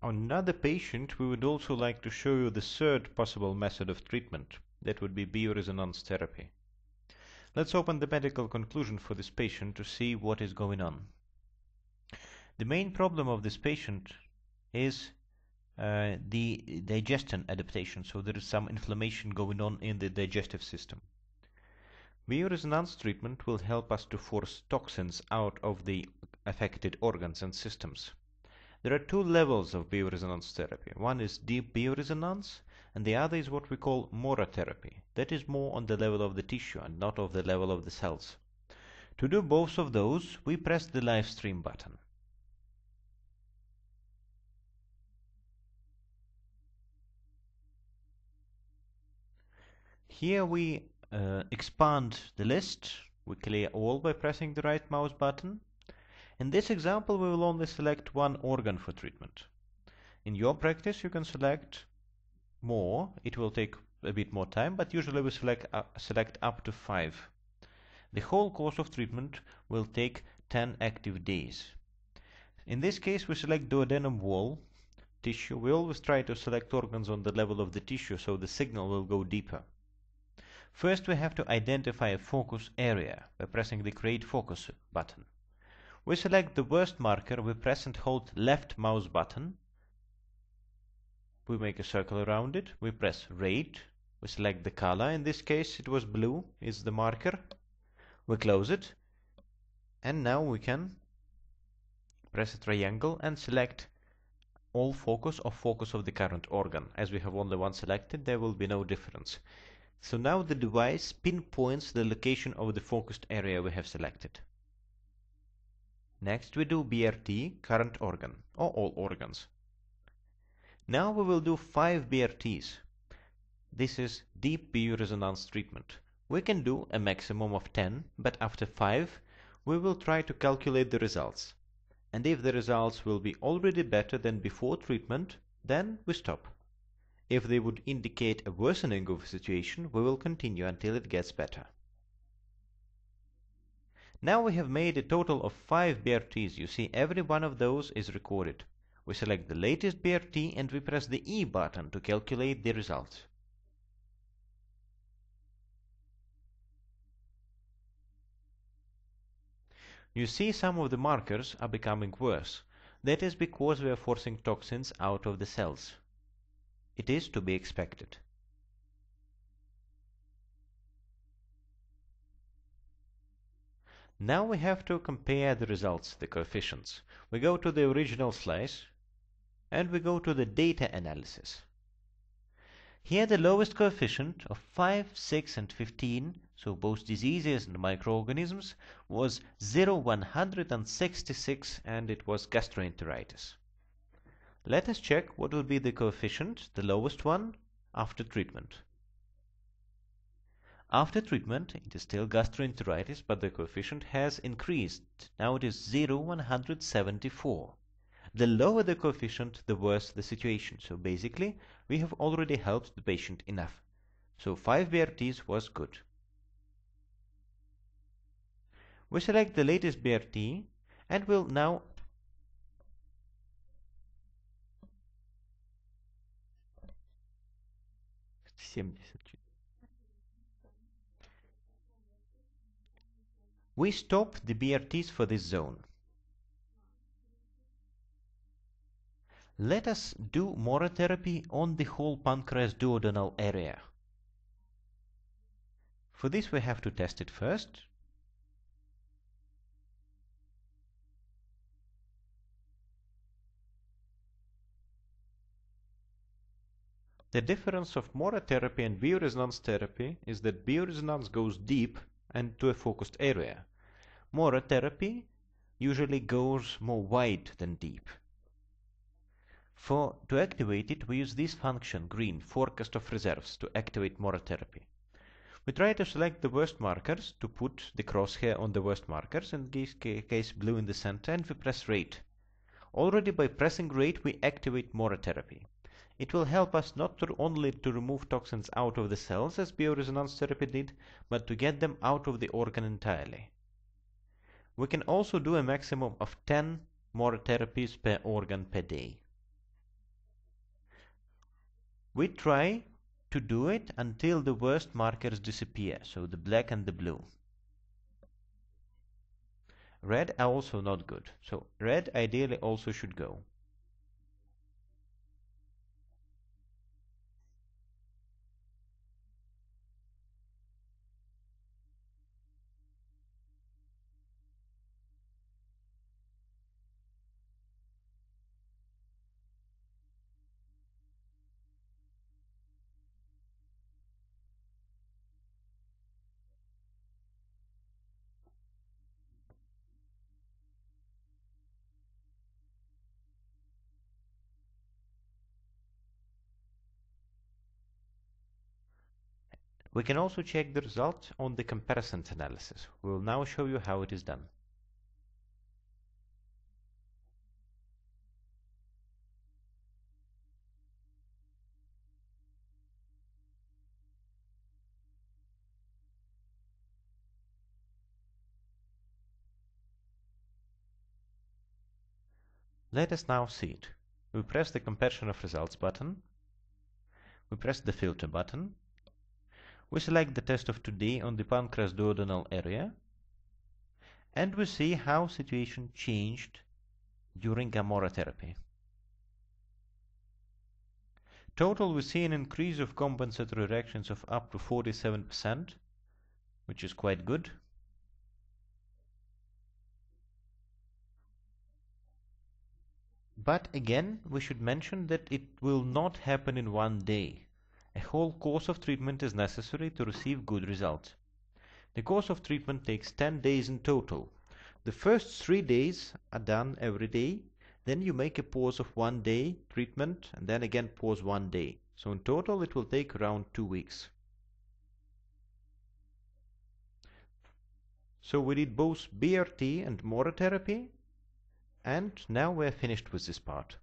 On another patient, we would also like to show you the third possible method of treatment. That would be bioresonance therapy. Let's open the medical conclusion for this patient to see what is going on. The main problem of this patient is the digestion adaptation, so there is some inflammation going on in the digestive system. Bioresonance treatment will help us to force toxins out of the affected organs and systems. There are two levels of bioresonance therapy. One is deep bioresonance, and the other is what we call Mora therapy. That is more on the level of the tissue and not of the level of the cells. To do both of those, we press the live stream button. Here we expand the list. We clear all by pressing the right mouse button. In this example, we will only select one organ for treatment. In your practice, you can select more. It will take a bit more time, but usually we select up to 5. The whole course of treatment will take 10 active days. In this case, we select duodenum wall tissue. We always try to select organs on the level of the tissue so the signal will go deeper. First, we have to identify a focus area by pressing the Create Focus button. We select the worst marker, we press and hold left mouse button. We make a circle around it, we press Rate, we select the color, in this case it was blue, is the marker. We close it, and now we can press a triangle and select all focus or focus of the current organ. As we have only one selected, there will be no difference. So now the device pinpoints the location of the focused area we have selected. Next we do BRT, current organ, or all organs. Now we will do 5 BRTs. This is deep bioresonance treatment. We can do a maximum of 10, but after 5 we will try to calculate the results. And if the results will be already better than before treatment, then we stop. If they would indicate a worsening of the situation, we will continue until it gets better. Now we have made a total of 5 BRTs. You see, every one of those is recorded. We select the latest BRT and we press the E button to calculate the results. You see, some of the markers are becoming worse. That is because we are forcing toxins out of the cells. It is to be expected. Now we have to compare the results, the coefficients. We go to the original slice and we go to the data analysis. Here the lowest coefficient of 5, 6 and 15, so both diseases and microorganisms, was 0,166 and it was gastroenteritis. Let us check what will be the coefficient, the lowest one, after treatment. After treatment, it is still gastroenteritis, but the coefficient has increased. Now it is 0,174. The lower the coefficient, the worse the situation. So basically, we have already helped the patient enough. So 5 BRTs was good. We select the latest BRT and will now we stop the BRTs for this zone. Let us do Mora therapy on the whole pancreas duodenal area. For this we have to test it first. The difference of Mora therapy and bioresonance therapy is that bioresonance goes deep and to a focused area. Mora therapy usually goes more wide than deep. To activate it, we use this function, green, forecast of reserves, to activate Mora therapy. We try to select the worst markers to put the crosshair on the worst markers, in this case blue in the center, and we press Rate. Already by pressing Rate, we activate Mora therapy. It will help us not only to remove toxins out of the cells, as bioresonance therapy did, but to get them out of the organ entirely. We can also do a maximum of 10 Mora therapies per organ per day. We try to do it until the worst markers disappear, so the black and the blue. Red are also not good, so red ideally also should go. We can also check the result on the comparisons analysis. We will now show you how it is done. Let us now see it. We press the comparison of results button. We press the filter button. We select the test of today on the pancreas duodenal area. And we see how situation changed during Mora therapy. Total, we see an increase of compensatory reactions of up to 47%, which is quite good. But again, we should mention that it will not happen in one day. A whole course of treatment is necessary to receive good results. The course of treatment takes 10 days in total. The first 3 days are done every day. Then you make a pause of 1 day treatment and then again pause 1 day. So in total it will take around 2 weeks. So we did both BRT and Mora therapy, and now we're finished with this part.